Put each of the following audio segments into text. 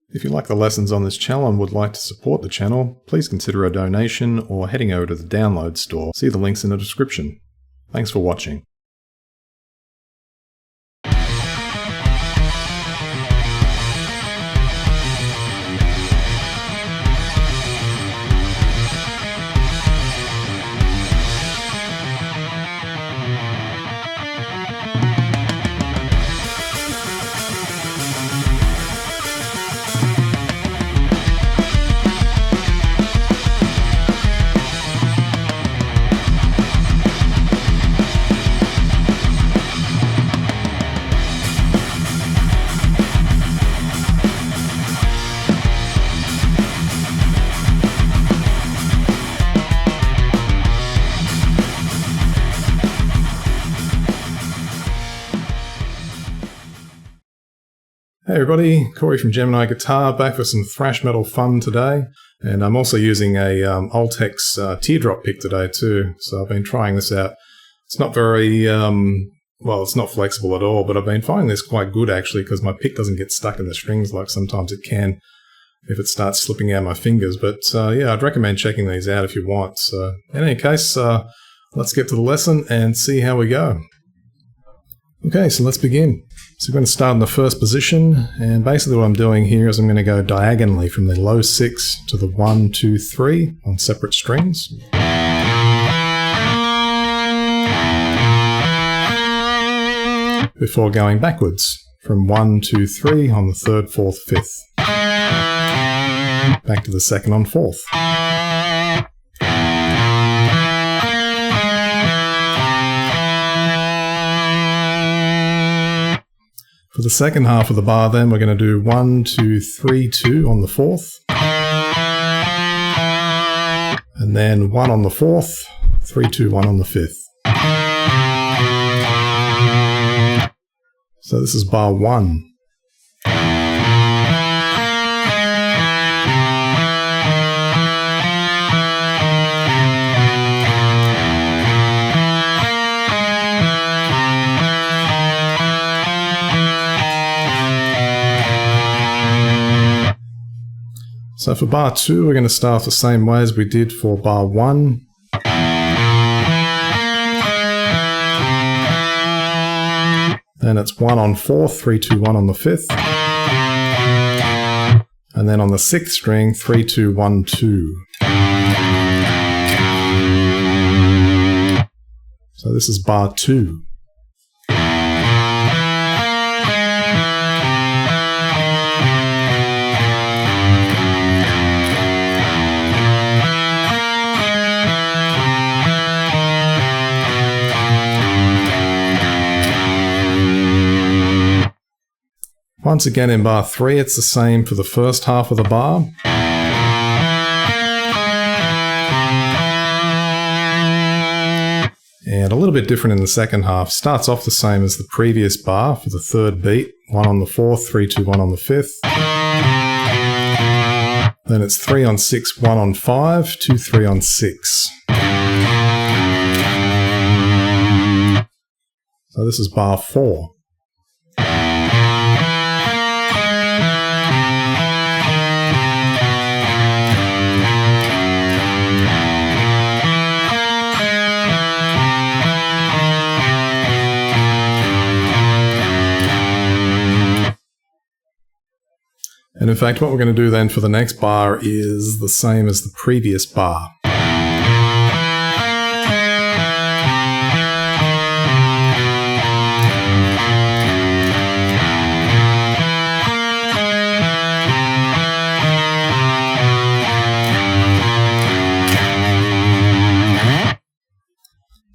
If you like the lessons on this channel and would like to support the channel, please consider a donation or heading over to the download store. See the links in the description. Thanks for watching. Hey everybody, Corey from Gemini Guitar, back for some thrash metal fun today. And I'm also using a Ultex teardrop pick today too, so I've been trying this out. It's not very, well, it's not flexible at all, but I've been finding this quite good actually, because my pick doesn't get stuck in the strings like sometimes it can if it starts slipping out of my fingers. But yeah, I'd recommend checking these out if you want. So in any case, let's get to the lesson and see how we go. Okay, so let's begin. So we're going to start in the first position, and basically what I'm doing here is I'm going to go diagonally from the low 6 to the 1, 2, 3 on separate strings. Before going backwards from 1, 2, 3 on the 3rd, 4th, 5th. Back to the 2nd on 4th. For the second half of the bar then, we're going to do 1, 2, 3, 2 on the 4th. And then 1 on the 4th, 3, 2, 1 on the 5th. So this is bar 1. So for bar 2, we're going to start the same way as we did for bar 1. Then it's 1 on 4th, 3, 2, 1 on the 5th. And then on the 6th string, 3, 2, 1, 2. So this is bar 2. Once again in bar 3, it's the same for the first half of the bar. And a little bit different in the second half. Starts off the same as the previous bar for the 3rd beat. 1 on the 4th, 3, 2, 1 on the 5th. Then it's 3 on 6, 1 on 5, 2, 3 on 6. So this is bar 4. And in fact, what we're going to do then for the next bar is the same as the previous bar.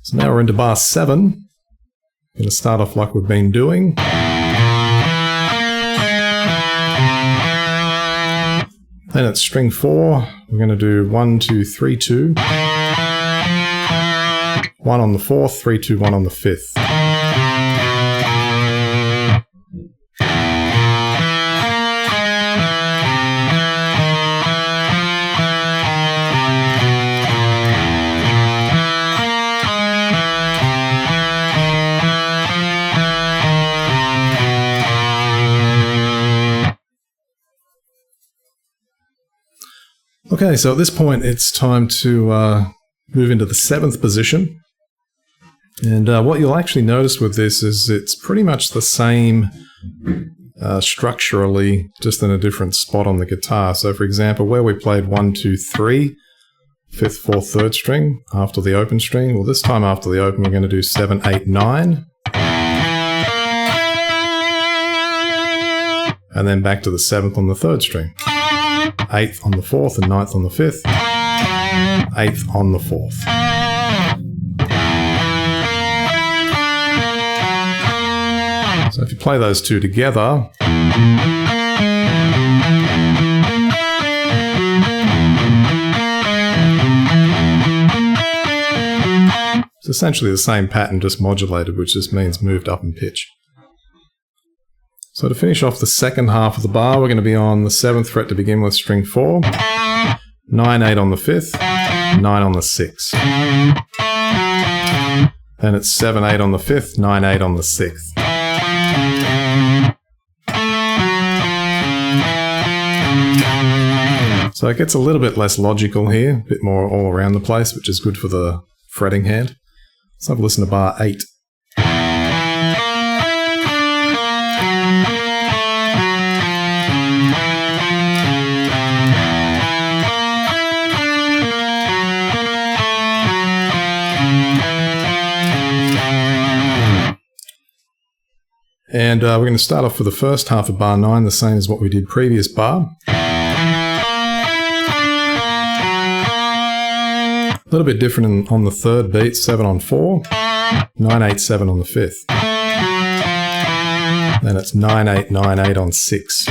So now we're into bar 7. I'm going to start off like we've been doing. Then it's string 4, we're going to do 1, 2, 3, 2. 1 on the 4th, 3, 2, 1 on the 5th. Okay, so at this point it's time to move into the 7th position. And what you'll actually notice with this is it's pretty much the same structurally, just in a different spot on the guitar. So for example, where we played 1, 2, 3, 5th, 4th, 3rd string after the open string, well this time after the open we're going to do 7, 8, 9. And then back to the 7th on the 3rd string. 8th on the 4th and 9th on the 5th. 8th on the 4th. So if you play those two together, it's essentially the same pattern, just modulated, which just means moved up in pitch. So to finish off the second half of the bar, we're going to be on the 7th fret to begin with, string 4, 9, 8 on the 5th, 9 on the 6th. Then it's 7, 8 on the 5th, 9, 8 on the 6th. So it gets a little bit less logical here, a bit more all around the place, which is good for the fretting hand. Let's have a listen to bar 8. And we're going to start off with the first half of bar 9, the same as what we did previous bar. A little bit different on the 3rd beat, 7 on 4, 9, 8, 7 on the 5th. Then it's 9, 8, 9, 8 on 6.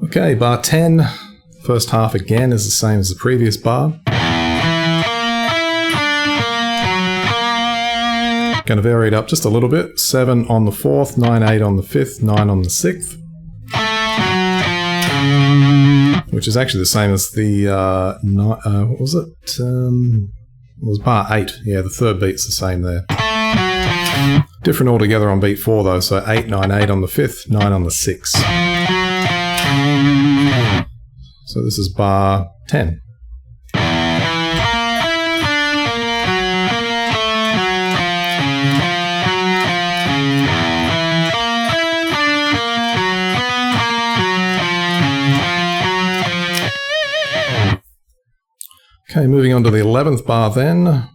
Okay, bar 10, first half again is the same as the previous bar. Going to vary it up just a little bit. 7 on the 4th, 9, 8 on the 5th, 9 on the 6th. Which is actually the same as the, what was it? It was bar 8. Yeah, the 3rd beat's the same there. Different altogether on beat 4 though, so 8, 9, 8 on the 5th, 9 on the 6th. So this is bar 10. Okay, moving on to the 11th bar then.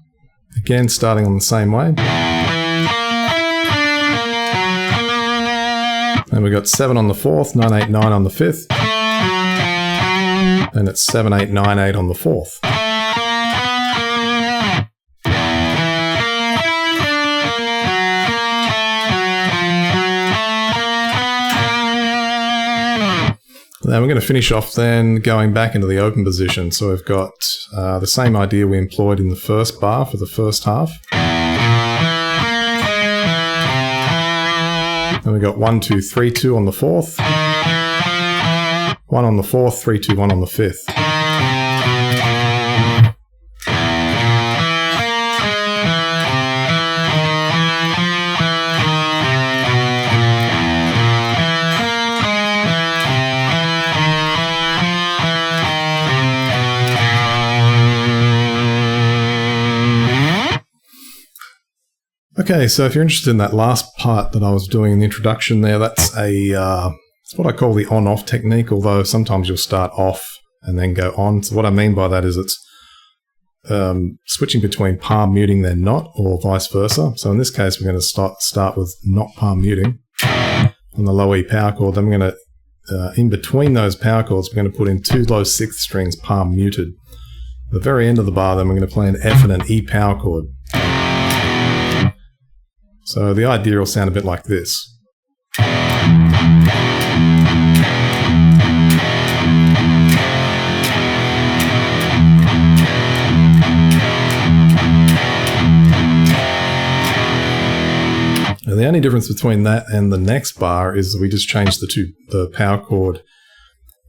Again, starting on the same way. And we've got 7 on the 4th, 9, 8, 9 on the 5th. And it's 7, 8, 9, 8 on the 4th. Then we're going to finish off then going back into the open position. So we've got the same idea we employed in the first bar for the first half. Then we've got 1, 2, 3, 2 on the 4th. 1 on the 4th, 3, 2, 1 on the 5th. Okay, so if you're interested in that last part that I was doing in the introduction there, that's it's what I call the on-off technique, although sometimes you'll start off and then go on. So what I mean by that is it's switching between palm muting then not, or vice versa. So in this case, we're going to start with not palm muting on the low E power chord. Then we're going to, in between those power chords, we're going to put in 2 low 6th strings palm muted. At the very end of the bar, then we're going to play an F and an E power chord. So the idea will sound a bit like this. Now the only difference between that and the next bar is we just changed the power chord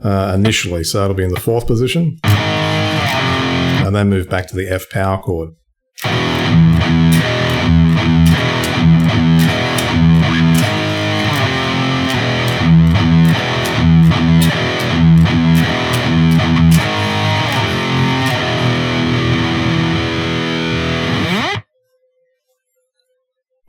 initially, so it'll be in the 4th position, and then move back to the F power chord.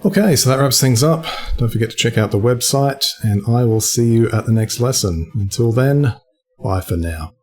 Okay, so that wraps things up. Don't forget to check out the website, and I will see you at the next lesson. Until then, bye for now.